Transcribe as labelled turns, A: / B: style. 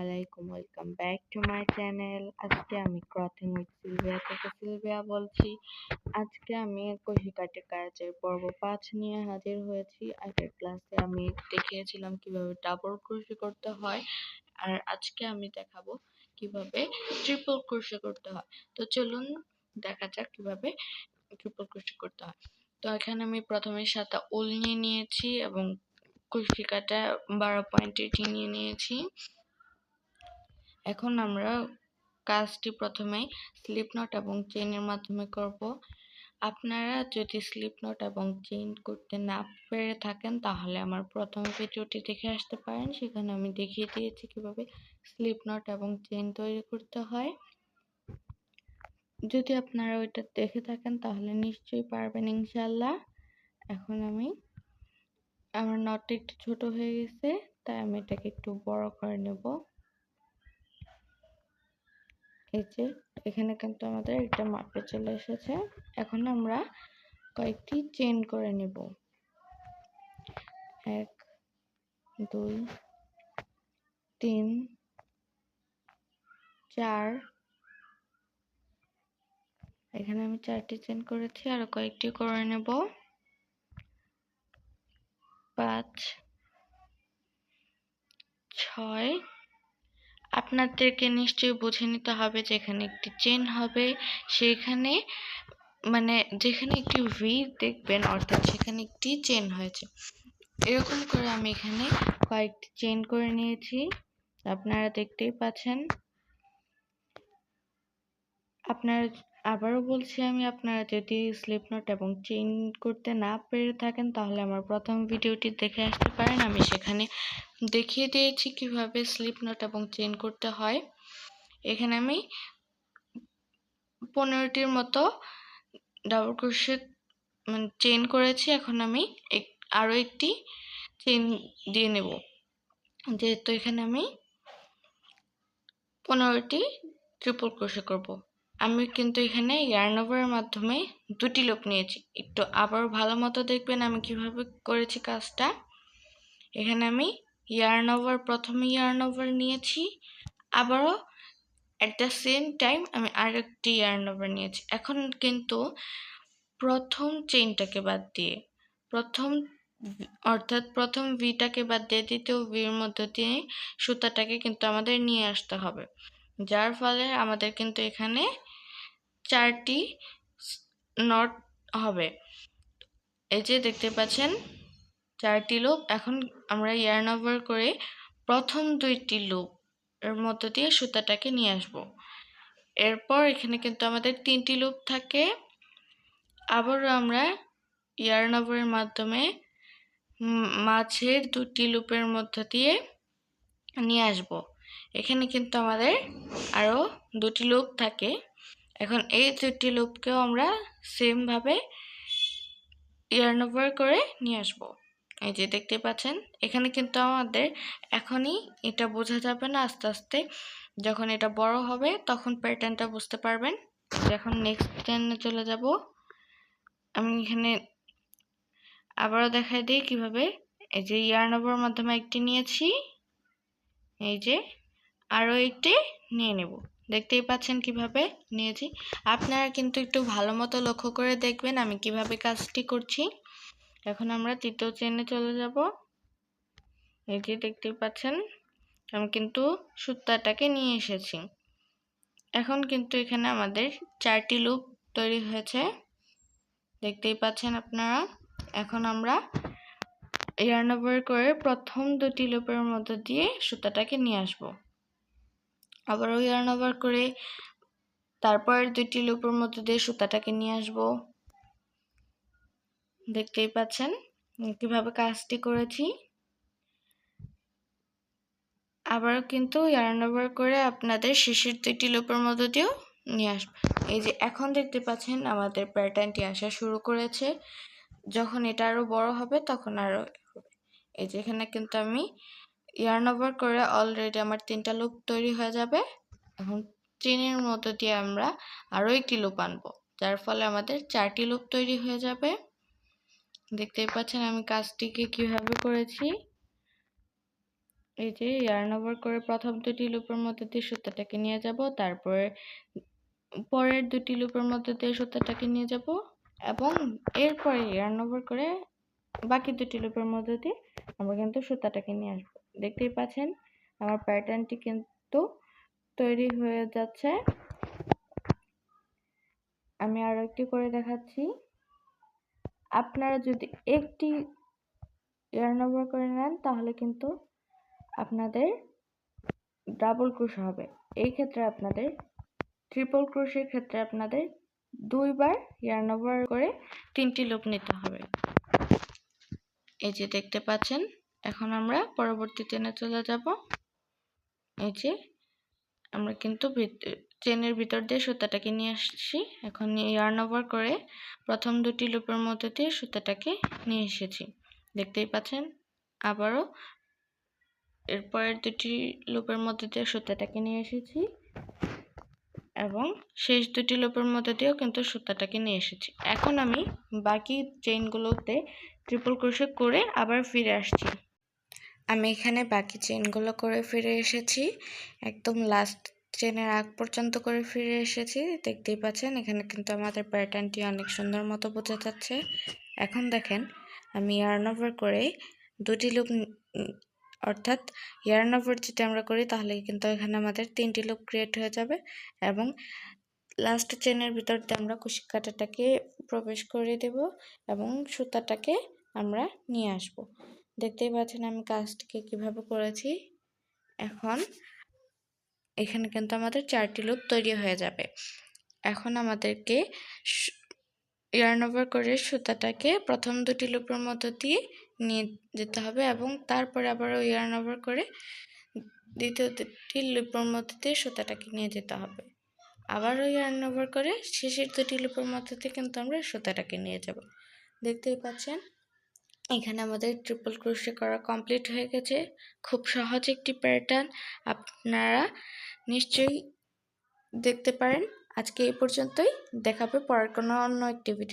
A: আলাইকুম, welcome back to my channel. আজকে আমি ক্লথিং উইথ সিলভিয়া থেকে সিলভিয়া বলছি। আজকে আমি কুশি কাটে কাজের পর্ব 5 নিয়ে হাজির হয়েছি। আগের ক্লাসে আমি দেখিয়েছিলাম কিভাবে ডাবল ক্রোশে করতে হয়, আর আজকে আমি দেখাবো কিভাবে ট্রিপল ক্রোশে করতে হয়। তো চলুন দেখা যাক কিভাবে ট্রিপল ক্রোশে করতে হয়। তো এখানে আমি প্রথমে 7টা উল নিয়ে নিয়েছি এবং কুশি কাটা 12 পয়েন্টের নিয়ে নিয়েছি। এখন আমরা কাজটি প্রথমে স্লিপ নট এবং চেইনের মাধ্যমে করব। আপনারা যদি স্লিপ নট এবং চেইন করতে না পেরে থাকেন তাহলে আমার প্রথম ভিডিওটি দেখে আসতে পারেন, সেখানে আমি দেখিয়ে দিয়েছি কিভাবে স্লিপ নট এবং চেইন তৈরি করতে হয়। যদি আপনারা ওইটা দেখে থাকেন তাহলে নিশ্চয়ই পারবেন ইনশাল্লাহ। এখন আমার নটটা একটু ছোট হয়ে গেছে, তাই আমি এটাকে একটু বড় করে নেব। এই যে এখানে কিন্তু আমাদের একটা মাপে চলে এসেছে। এখন আমরা কয়েকটি চেইন করে নেব। 1 2 3 4, এখানে আমি 4টি চেইন করেছি, আরো কয়েকটি করে নেব। 5 6, আপনাদেরকে নিশ্চয়ই বুঝে নিতে হবে যে এখানে একটি চেইন হবে, সেখানে মানে যেখানে একটি ভি দেখবেন অর্থাৎ সেখানে একটি চেইন হয়েছে। এরকম করে আমি এখানে কয়েকটি চেইন করে নিয়েছি, আপনারা দেখতেই পাচ্ছেন। আবারও বলছি আমি, আপনারা যদি স্লিপ নট এবং চেইন করতে না পেরে থাকেন তাহলে আমার প্রথম ভিডিওটি দেখে আসতে পারেন। আমি সেখানে দেখিয়ে দিয়েছি কিভাবে স্লিপ নট এবং চেইন করতে হয়। এখানে আমি 15টির মতো ডাবল ক্রোশেট চেইন করেছি। এখন আমি আরো একটি চেইন দিয়ে নেব, যেহেতু এখানে আমি 15টি ট্রিপল ক্রোশে করব। আমি কিন্তু এখানে ইয়ার্ন ওভারের মাধ্যমে 2টি লুপ নিয়েছি। একটু আবার ভালো মতো দেখবেন আমি কিভাবে করেছি কাজটা। এখানে আমি প্রথমে ইয়ার্ন ওভার নিয়েছি, আবারও এট দ্য সেম টাইম আমি আরেকটি ইয়ার্ন ওভার নিয়েছি। এখন কিন্তু প্রথম চেইনটাকে বাদ দিয়ে প্রথম ভিটাকে বাদ দিয়ে দ্বিতীয় ভির মধ্য দিয়ে সুতাটাকে কিন্তু আমাদের নিয়ে আসতে হবে, যার ফলে আমাদের কিন্তু এখানে 4টি নট হবে। এই যে দেখতে পাচ্ছেন 4টি লুপ। এখন আমরা ইয়ার্ন ওভার করে প্রথম 2টি লুপ এর মধ্য দিয়ে সুতাটাকে নিয়ে আসব। এরপর এখানে কিন্তু আমাদের 3টি লুপ থাকে। আবারও আমরা ইয়ার্ন ওভারের মাধ্যমে মাঝের 2টি লুপের মধ্য দিয়ে নিয়ে আসব। এখানে কিন্তু আমাদের আরো 2টি লুপ থাকে। এখন এই 2টি লুপকেও আমরা সেম ভাবে ইয়ার্ন ওভার করে নিয়ে আসব। এই যে দেখতে পাচ্ছেন, এখানে কিন্তু আমাদের এখনই এটা বোঝা যাবে না, আস্তে আস্তে যখন এটা বড় হবে তখন প্যাটার্নটা বুঝতে পারবেন। এখন নেক্সট প্যাটার্নে চলে যাব। আমি এখানে আবারও দেখাই দিই কিভাবে। এই যে ইয়ার্ন ওভার মাধ্যমে একটি নিয়েছি, এই যে আরো একটি নিয়ে নেব। দেখতেই পাচ্ছেন কিভাবে নিয়েছি। আপনারা কিন্তু একটু ভালো মতো লক্ষ্য করে দেখবেন আমি কিভাবে কাজটি করছি। এখন আমরা 3য় চেইনে চলে যাব। এই যে দেখতেই পাচ্ছেন আমি কিন্তু সুতাটাকে নিয়ে এসেছি। এখন কিন্তু এখানে আমাদের 4টি লুপ তৈরি হয়েছে, দেখতেই পাচ্ছেন আপনারা। এখন আমরা ইয়ার্ন ওভার করে প্রথম 2টি লুপের মধ্য দিয়ে সুতাটাকে নিয়ে আসব। আবারও ইয়ার্ন ওভার করে তারপর 2টি লুপের মধ্য দিয়ে সুতাটাকে নিয়ে আসব। দেখতেই পাচ্ছেন কিভাবে কাজটি করেছি। আবারও কিন্তু ইয়ার্ন ওভার করে আপনাদের শেষের 2টি লুপের মধ্য দিয়েও নিয়ে আসব। এই যে এখন দেখতে পাচ্ছেন আমাদের প্যাটার্নটি আসা শুরু করেছে। যখন এটা আরো বড় হবে তখন আরো হবে। এই যে এখানে কিন্তু আমি ইয়ার্ন ওভার করে অলরেডি আমার 3টা লুপ তৈরি হয়ে যাবে। এখন চেইনের মধ্য দিয়ে আমরা আরো একটি লুপ আনবো, যার ফলে আমাদের 4টি লুপ তৈরি হয়ে যাবে। দেখতেই পাচ্ছেন আমি কাজটিকে কিভাবে করেছি। এই যে yarn over করে প্রথম দুটি লুপের মধ্যে দিয়ে সুতাটাকে নিয়ে যাব, তারপরে পরের দুটি লুপের মধ্যে দিয়ে সুতাটাকে নিয়ে যাব এবং এরপরে yarn over করে বাকি দুটি লুপের মধ্যে দিয়ে আমরা কিন্তু সুতাটাকে নিয়ে আসবো। দেখতেই পাচ্ছেন আমার প্যাটার্নটি কিন্তু তৈরি হয়ে যাচ্ছে। আমি আরো একটি করে দেখাচ্ছি। আপনারা যদি একটি yarn over করে নেন তাহলে কিন্তু আপনাদের ডাবল ক্রোশে হবে। এই ক্ষেত্রে আপনাদের ট্রিপল ক্রোশের ক্ষেত্রে আপনাদের দুইবার yarn over করে 3টি লুপ নিতে হবে। এই যে দেখতে পাচ্ছেন, এখন আমরা পরবর্তী চেনে চলে যাব। এই যে আমরা কিন্তু চেনের ভিতর দিয়ে সুতাটাকে নিয়ে আসছি। এখন yarn over করে প্রথম দুটি লুপের মধ্যে দিয়ে সুতাটাকে নিয়ে এসেছি, দেখতেই পাচ্ছেন। আবারও এরপরের দুটি লুপের মধ্যে দিয়ে সুতাটাকে নিয়ে এসেছি এবং শেষ দুটি লুপের মধ্যে দিয়েও কিন্তু সুতাটাকে নিয়ে এসেছি। এখন আমি বাকি চেইনগুলোতে ট্রিপল ক্রোশে করে আবার ফিরে আসছি। আমি এখানে বাকি চেইনগুলো করে ফিরে এসেছি, একদম লাস্ট চেনের আগ পর্যন্ত করে ফিরে এসেছি। দেখতেই পাচ্ছেন এখানে কিন্তু আমাদের প্যাটার্নটি অনেক সুন্দর মতো বোঝা যাচ্ছে। এখন দেখেন আমি yarn over করে দুটি লুপ, অর্থাৎ yarn over যদি আমরা করি তাহলে কিন্তু এখানে আমাদের 3টি লুপ ক্রিয়েট হয়ে যাবে এবং লাস্ট চেনের ভিতর দিয়ে আমরা কুশি কাঁটাটাকে প্রবেশ করে দেব এবং সুতাটাকে আমরা নিয়ে আসব। দেখতেই পাচ্ছেন আমি কাজটিকে কিভাবে করেছি। এখন এখানে কিন্তু আমাদের 4টি লুপ তৈরি হয়ে যাবে। এখন আমাদেরকে yarn over করে সুতাটাকে প্রথম দুটি লুপের মধ্য দিয়ে নিয়ে যেতে হবে এবং তারপরে আবারও yarn over করে দ্বিতীয় দুটি লুপের মধ্য দিয়ে সুতাটাকে নিয়ে যেতে হবে। আবারও yarn over করে শেষের দুটি লুপের মধ্য দিয়ে কিন্তু আমরা সুতাটাকে নিয়ে যাব। দেখতেই পাচ্ছেন এখানে আমাদের ট্রিপল ক্রোশে করা কমপ্লিট হয়ে গেছে। খুব সহজ একটি প্যাটার্ন, আপনারা নিশ্চয়ই দেখতে পারেন। আজকে এই পর্যন্তই, দেখাবে পরের কোনো অন্য একটি ভিডিও।